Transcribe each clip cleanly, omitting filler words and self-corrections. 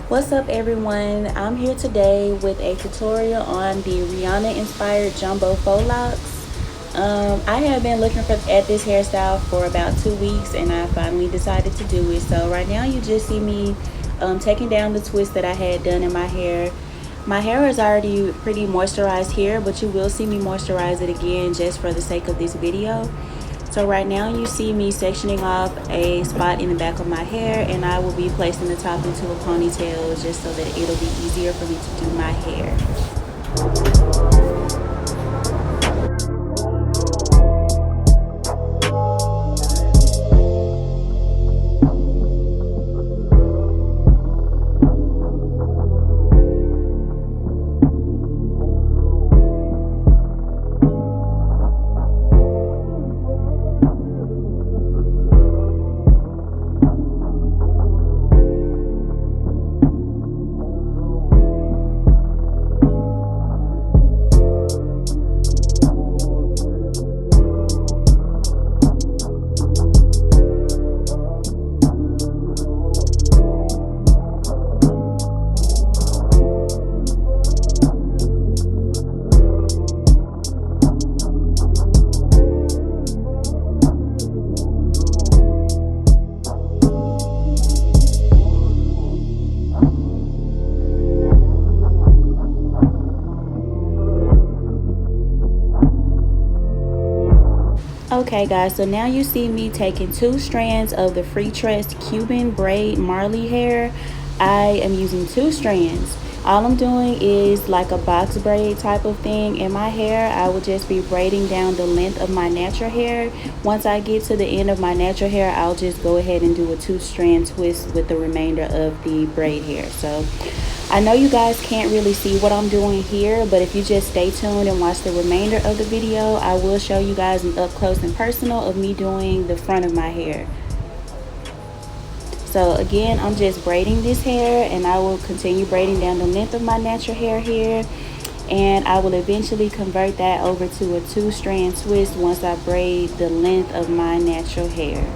What's up everyone? I'm here today with a tutorial on the Rihanna inspired Jumbo Faux Locs. I have been looking at this hairstyle for about 2 weeks and I finally decided to do it. So right now you just see me taking down the twist that I had done in my hair. My hair is already pretty moisturized here, but you will see me moisturize it again just for the sake of this video. So right now you see me sectioning off a spot in the back of my hair, and I will be placing the top into a ponytail just so that it'll be easier for me to do my hair. Okay guys, so now you see me taking 2 strands of the free tressed Cuban braid Marley hair. I am using 2 strands. All I'm doing is like a box braid type of thing in my hair. I will just be braiding down the length of my natural hair. Once I get to the end of my natural hair, I'll just go ahead and do a 2-strand twist with the remainder of the braid hair. So I know you guys can't really see what I'm doing here, but if you just stay tuned and watch the remainder of the video, I will show you guys an up close and personal of me doing the front of my hair. So again, I'm just braiding this hair, and I will continue braiding down the length of my natural hair here, and I will eventually convert that over to a 2-strand twist once I braid the length of my natural hair.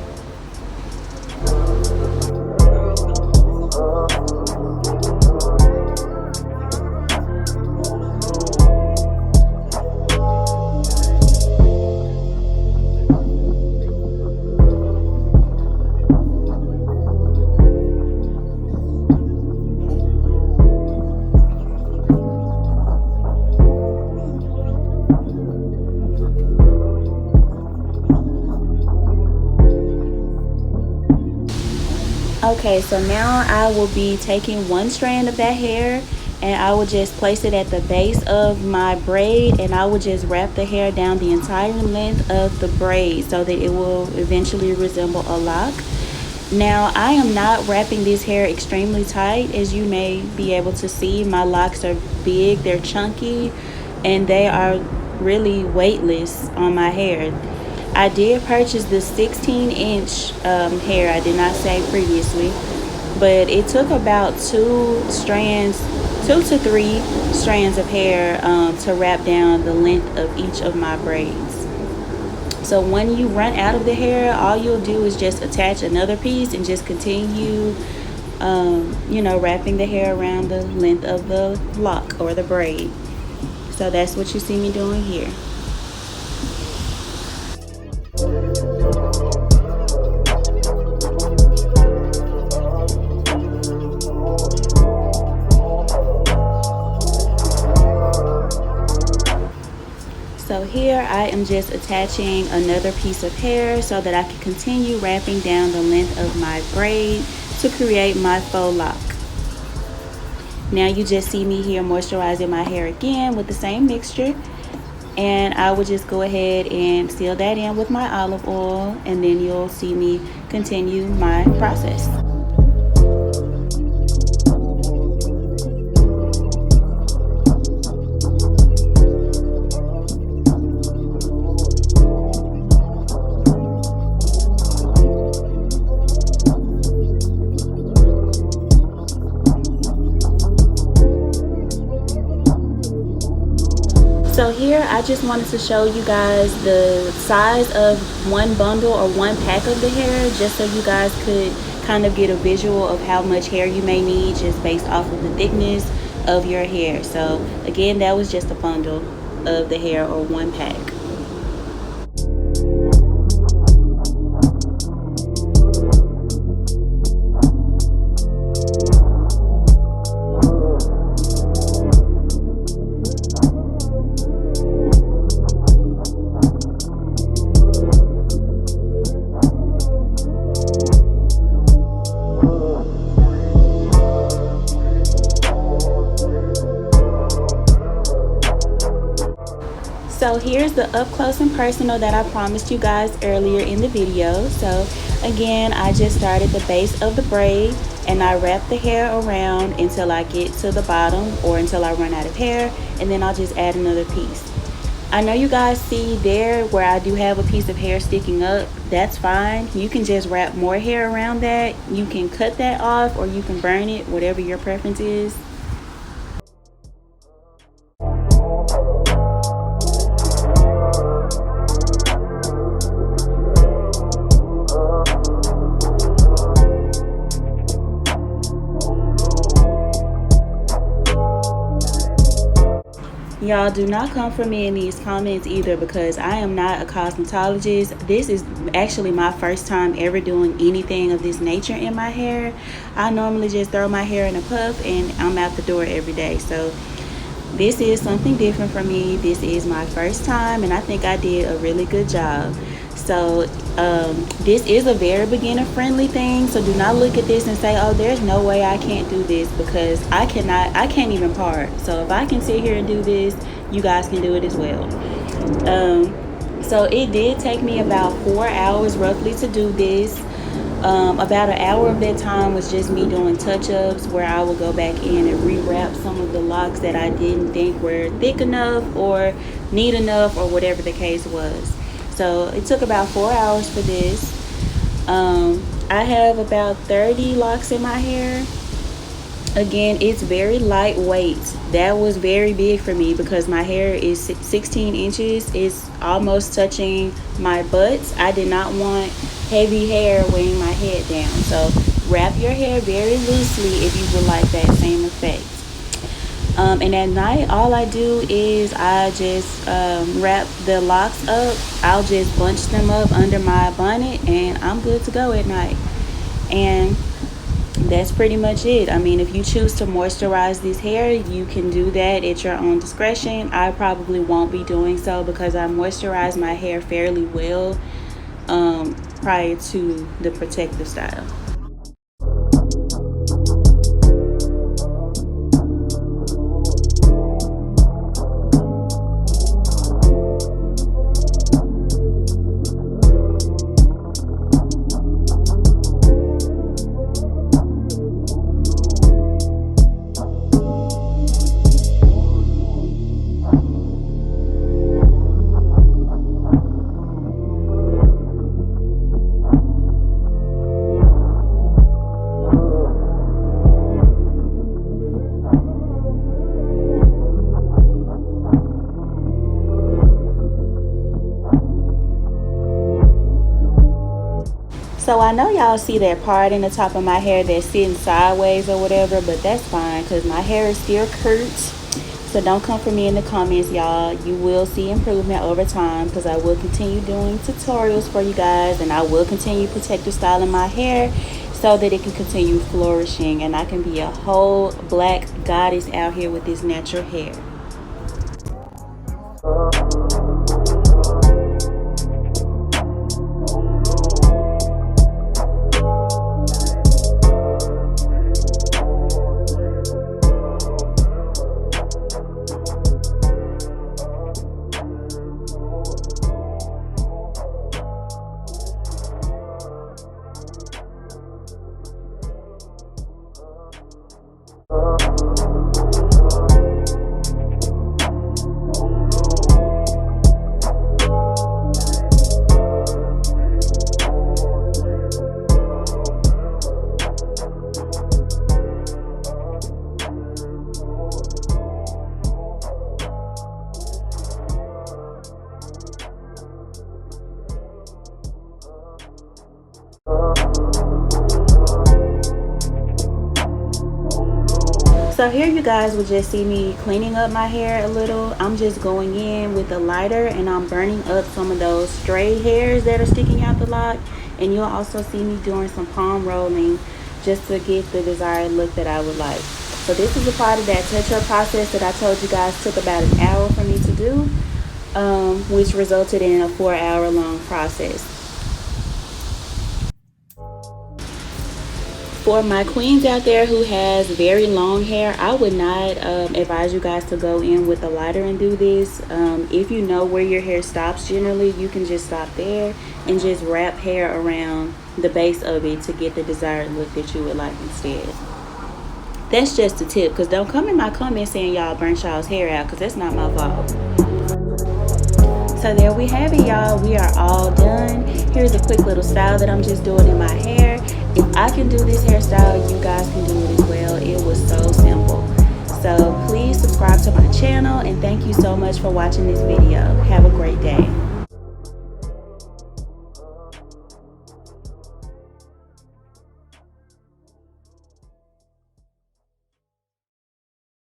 Okay, so now I will be taking 1 strand of that hair, and I will just place it at the base of my braid, and I will just wrap the hair down the entire length of the braid so that it will eventually resemble a lock. Now I am not wrapping this hair extremely tight. As you may be able to see, my locks are big, they're chunky, and they are really weightless on my hair. I did purchase the 16-inch hair, I did not say previously, but it took about 2 to 3 strands of hair to wrap down the length of each of my braids. So when you run out of the hair, all you'll do is just attach another piece and just continue wrapping the hair around the length of the lock or the braid. So that's what you see me doing here. So here I am just attaching another piece of hair so that I can continue wrapping down the length of my braid to create my faux lock. Now you just see me here moisturizing my hair again with the same mixture, and I will just go ahead and seal that in with my olive oil, and then you'll see me continue my process. So here I just wanted to show you guys the size of one bundle or one pack of the hair, just so you guys could kind of get a visual of how much hair you may need just based off of the thickness of your hair. So again, that was just a bundle of the hair, or one pack. So here's the up close and personal that I promised you guys earlier in the video. So again, I just started the base of the braid and I wrap the hair around until I get to the bottom, or until I run out of hair, and then I'll just add another piece. I know you guys see there where I do have a piece of hair sticking up. That's fine. You can just wrap more hair around that. You can cut that off, or you can burn it, whatever your preference is. Y'all do not come for me in these comments either, because I am not a cosmetologist. This is actually my first time ever doing anything of this nature in my hair. I normally just throw my hair in a puff and I'm out the door every day. So this is something different for me. This is my first time and I think I did a really good job. So this is a very beginner friendly thing, so do not look at this and say, oh, there's no way I can't do this, because I can't even part. So if I can sit here and do this, you guys can do it as well. So it did take me about 4 hours roughly to do this. About an hour of that time was just me doing touch-ups, where I would go back in and rewrap some of the locks that I didn't think were thick enough or neat enough, or whatever the case was. So it took about 4 hours for this. I have about 30 locks in my hair. Again, it's very lightweight. That was very big for me because my hair is 16 inches. It's almost touching my butt. I did not want heavy hair weighing my head down. So wrap your hair very loosely if you would like that same effect. And at night, all I do is I just wrap the locks up. I'll just bunch them up under my bonnet and I'm good to go at night. And that's pretty much it. I mean, if you choose to moisturize this hair, you can do that at your own discretion. I probably won't be doing so because I moisturize my hair fairly well prior to the protective style. So I know y'all see that part in the top of my hair that's sitting sideways or whatever, but that's fine because my hair is still curt. So don't come for me in the comments, y'all. You will see improvement over time because I will continue doing tutorials for you guys, and I will continue protective styling my hair so that it can continue flourishing and I can be a whole black goddess out here with this natural hair. So here you guys will just see me cleaning up my hair a little. I'm just going in with a lighter and I'm burning up some of those stray hairs that are sticking out the lock. And you'll also see me doing some palm rolling just to get the desired look that I would like. So this is a part of that touch-up process that I told you guys took about an hour for me to do, which resulted in a 4-hour long process. For my queens out there who has very long hair, I would not advise you guys to go in with a lighter and do this. If you know where your hair stops, generally you can just stop there and just wrap hair around the base of it to get the desired look that you would like instead. That's just a tip, because don't come in my comments saying y'all burnt y'all's hair out, because that's not my fault. So there we have it, y'all. We are all done. Here's a quick little style that I'm just doing in my hair. If I can do this hairstyle, you guys can do it as well. It was so simple. So please subscribe to my channel, and thank you so much for watching this video. Have a great day.